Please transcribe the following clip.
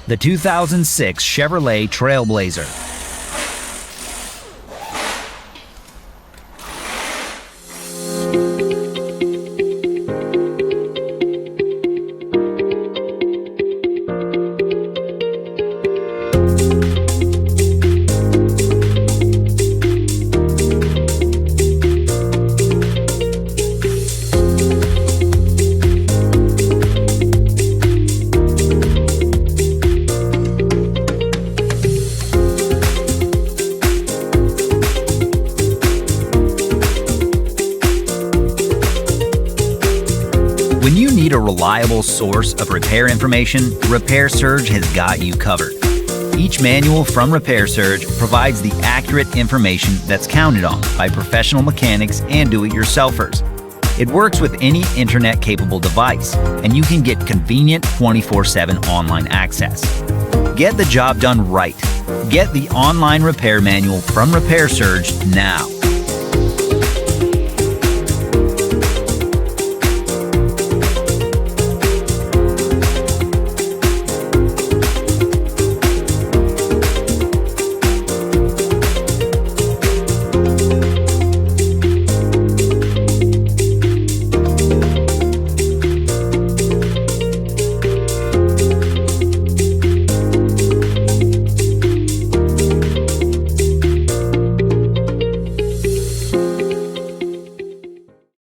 The 2006 Chevrolet Trailblazer. When you need a reliable source of repair information, Repair Surge has got you covered. Each manual from Repair Surge provides the accurate information that's counted on by professional mechanics and do-it-yourselfers. It works with any internet-capable device, and you can get convenient 24/7 online access. Get the job done right. Get the online repair manual from Repair Surge now.